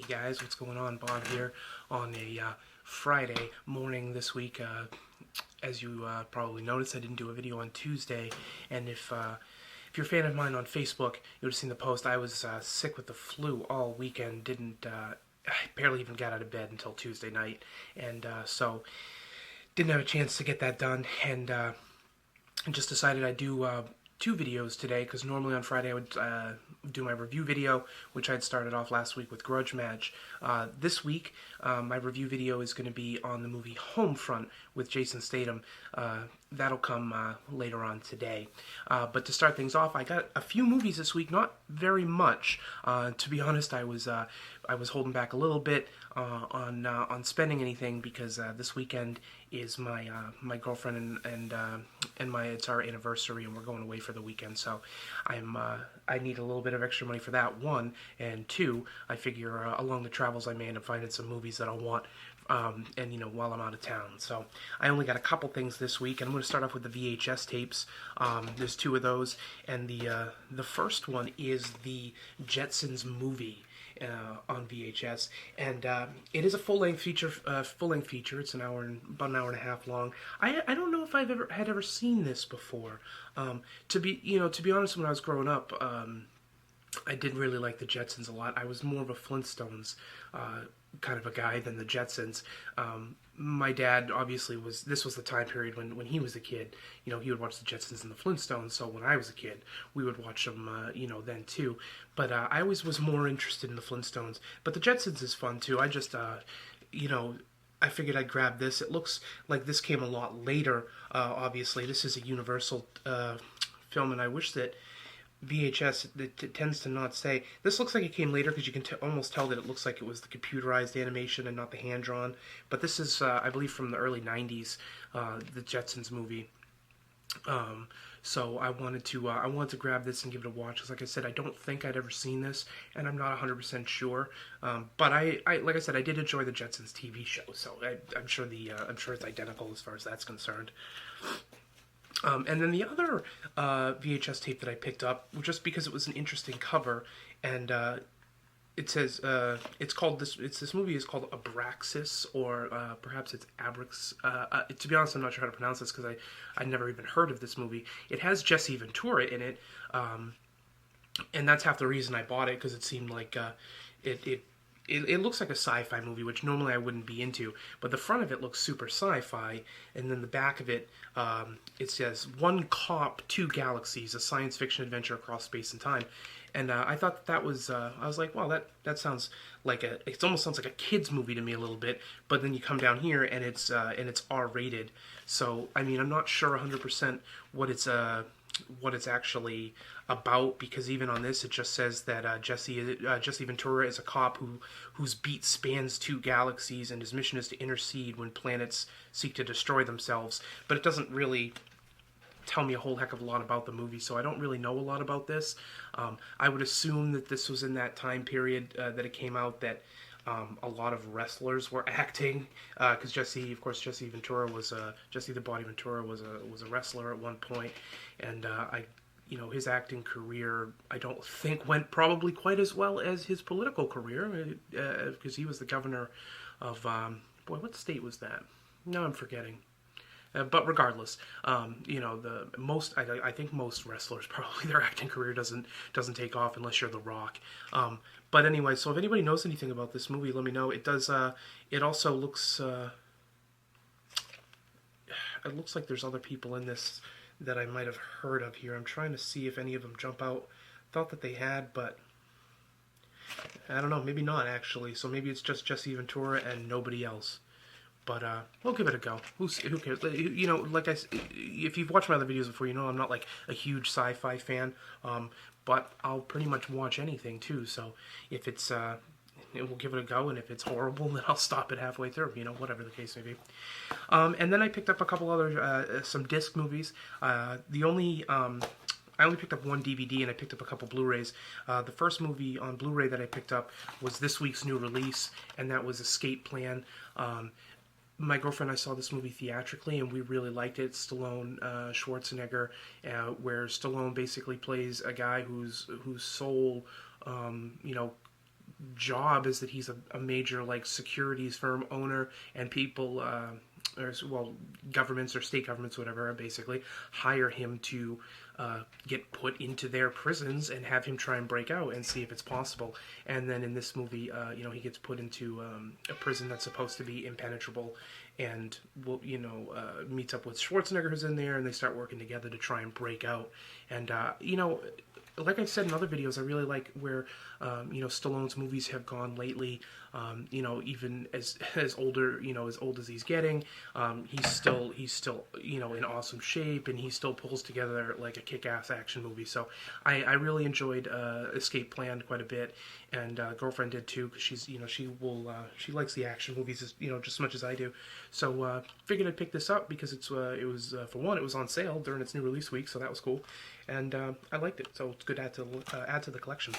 guys, what's going on? Bob here on a Friday morning this week. As you probably noticed, I didn't do a video on Tuesday, and if you're a fan of mine on Facebook, you would have seen the post. I was sick with the flu all weekend. I barely even got out of bed until Tuesday night, and so didn't have a chance to get that done, and just decided I'd do two videos today, because normally on Friday I would do my review video, which I'd started off last week with Grudge Match. This week, my review video is going to be on the movie Homefront with Jason Statham. That'll come later on today. But to start things off, I got a few movies this week, not very much. To be honest, I was holding back a little bit on spending anything, because this weekend is my girlfriend and it's our anniversary, and we're going away for the weekend. So I need a little bit of extra money for that, one, and two, I figure along the travels I may end up finding some movies that I'll want. And while I'm out of town. So I only got a couple things this week, and I'm going to start off with the VHS tapes. There's two of those, and the first one is the Jetsons movie on VHS, and it is a full-length feature. It's about an hour and a half long. I don't know if I've ever seen this before. To be honest, when I was growing up, I didn't really like the Jetsons a lot. I was more of a Flintstones kind of a guy than the Jetsons. My dad obviously this was the time period when he was a kid. He would watch the Jetsons and the Flintstones, so when I was a kid, we would watch them, then too. But I always was more interested in the Flintstones. But the Jetsons is fun too. I just, I figured I'd grab this. It looks like this came a lot later, obviously. This is a Universal film, and I wish that VHS, it tends to not say. This looks like it came later, because you can almost tell that it looks like it was the computerized animation and not the hand-drawn. But this is, I believe, from the early 90s, the Jetsons movie. So I wanted to grab this and give it a watch, because like I said, I don't think I'd ever seen this, and I'm not 100% sure. But I like I said, I did enjoy the Jetsons TV show, so I'm sure it's identical as far as that's concerned. And then the other VHS tape that I picked up, just because it was an interesting cover, and it says this movie is called Abraxas, or perhaps it's Abraxas. To be honest, I'm not sure how to pronounce this, because I'd never even heard of this movie. It has Jesse Ventura in it, and that's half the reason I bought it, because it seemed like it looks like a sci-fi movie, which normally I wouldn't be into, but the front of it looks super sci-fi, and then the back of it, it says, "One Cop, Two Galaxies, a science fiction adventure across space and time." And I thought that was, I was like, wow, that sounds like it almost sounds like a kid's movie to me a little bit, but then you come down here, and it's R-rated, so, I mean, I'm not sure 100% what it's actually about, because even on this it just says that Jesse Ventura is a cop whose beat spans two galaxies, and his mission is to intercede when planets seek to destroy themselves. But it doesn't really tell me a whole heck of a lot about the movie, so I don't really know a lot about this. I would assume that this was in that time period that it came out, that a lot of wrestlers were acting, because Jesse Ventura was Jesse the Body Ventura was a wrestler at one point, and his acting career, I don't think, went probably quite as well as his political career, because he was the governor of what state was that? No, I'm forgetting. But regardless, I think most wrestlers, probably their acting career doesn't take off unless you're The Rock. But anyway, so if anybody knows anything about this movie, let me know. It does. It also looks. It looks like there's other people in this that I might have heard of here. I'm trying to see if any of them jump out. Thought that they had, but I don't know. Maybe not, actually. So maybe it's just Jesse Ventura and nobody else. But we'll give it a go. Who cares? Like if you've watched my other videos before, I'm not like a huge sci-fi fan. But I'll pretty much watch anything too. So if it's, we'll give it a go. And if it's horrible, then I'll stop it halfway through. Whatever the case may be. And then I picked up a couple other some disc movies. I only picked up one DVD, and I picked up a couple Blu-rays. The first movie on Blu-ray that I picked up was this week's new release, and that was Escape Plan. My girlfriend and I saw this movie theatrically, and we really liked it. Stallone, Schwarzenegger, where Stallone basically plays a guy whose soul, job is that he's a major like securities firm owner, and people, or well, governments or state governments, whatever, basically hire him to get put into their prisons and have him try and break out and see if it's possible. And then in this movie, he gets put into a prison that's supposed to be impenetrable, and meets up with Schwarzenegger, who's in there, and they start working together to try and break out. And like I've said in other videos, I really like where Stallone's movies have gone lately. Even as older, as old as he's getting, he's still in awesome shape, and he still pulls together like a kick-ass action movie. So I really enjoyed Escape Plan quite a bit, and girlfriend did too, because she's she likes the action movies just as much as I do. So figured I'd pick this up because it was for one, it was on sale during its new release week, so that was cool, and I liked it. So it's good to add to the collection.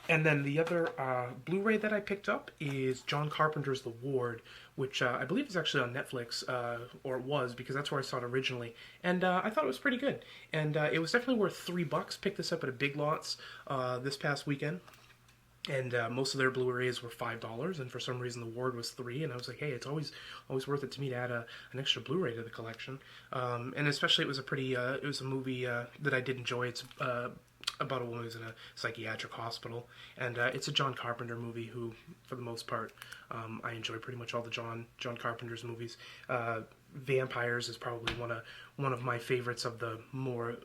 And then the other Blu-ray that I picked up is John Carpenter's The Ward, which I believe is actually on Netflix, or it was, because that's where I saw it originally. And I thought it was pretty good. And it was definitely worth $3. Picked this up at a Big Lots this past weekend. And most of their Blu-rays were $5, and for some reason The Ward was $3. And I was like, hey, it's always worth it to me to add an extra Blu-ray to the collection. And especially it was a movie that I did enjoy. It's about a woman who's in a psychiatric hospital, and it's a John Carpenter movie who, for the most part, I enjoy pretty much all the John Carpenter's movies. Vampires is probably one of my favorites of the more,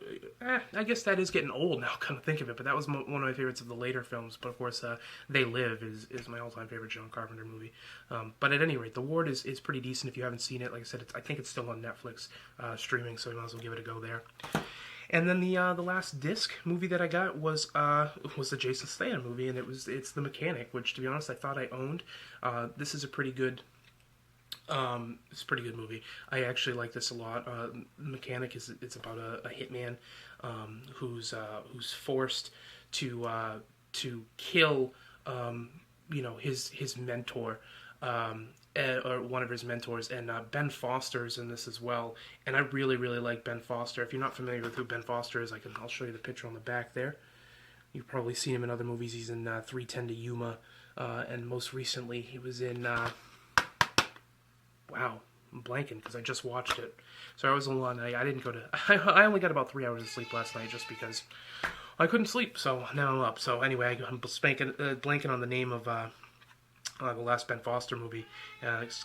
I guess that is getting old now, kind of think of it, but that was one of my favorites of the later films. But of course, They Live is my all-time favorite John Carpenter movie. But at any rate, The Ward is pretty decent if you haven't seen it. Like I said, I think it's still on Netflix streaming, so you might as well give it a go there. And then the last disc movie that I got was the Jason Statham movie, and it's The Mechanic, which, to be honest, I thought I owned. This is a pretty good movie. I actually like this a lot. The Mechanic it's about a hitman who's forced to kill his mentor. Or one of his mentors, and Ben Foster's in this as well, and I really, really like Ben Foster. If you're not familiar with who Ben Foster is, I'll show you the picture on the back there. You've probably seen him in other movies. He's in 3:10 to Yuma, and most recently he was in, wow, I'm blanking because I just watched it. So I was alone. I didn't go to, I only got about 3 hours of sleep last night just because I couldn't sleep, so now I'm up. So anyway, I'm blanking on the name of the last Ben Foster movie,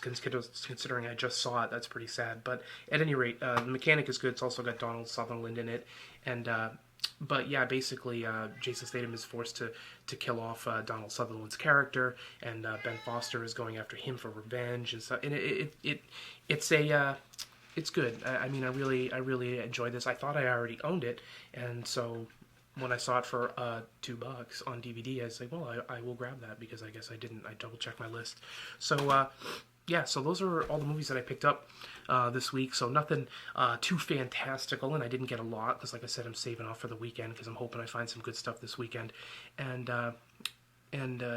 considering I just saw it. That's pretty sad. But at any rate, The Mechanic is good. It's also got Donald Sutherland in it, and but yeah, basically Jason Statham is forced to kill off Donald Sutherland's character, and Ben Foster is going after him for revenge and stuff. And it's good. I mean, I really enjoyed this. I thought I already owned it, and so when I saw it for $2 on DVD, I was like, well, I will grab that, because I guess I didn't. I double-checked my list. So, yeah, so those are all the movies that I picked up this week. So nothing too fantastical, and I didn't get a lot, because like I said, I'm saving off for the weekend, because I'm hoping I find some good stuff this weekend. And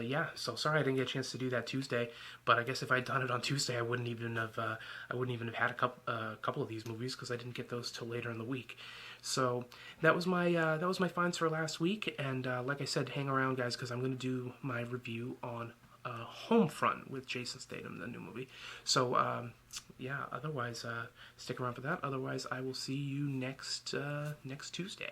yeah, so sorry I didn't get a chance to do that Tuesday, but I guess if I'd done it on Tuesday, I wouldn't even have had a couple of these movies, because I didn't get those till later in the week. So that was my finds for last week, and like I said, hang around, guys, because I'm going to do my review on Homefront with Jason Statham, the new movie. So yeah, otherwise stick around for that. Otherwise, I will see you next Tuesday.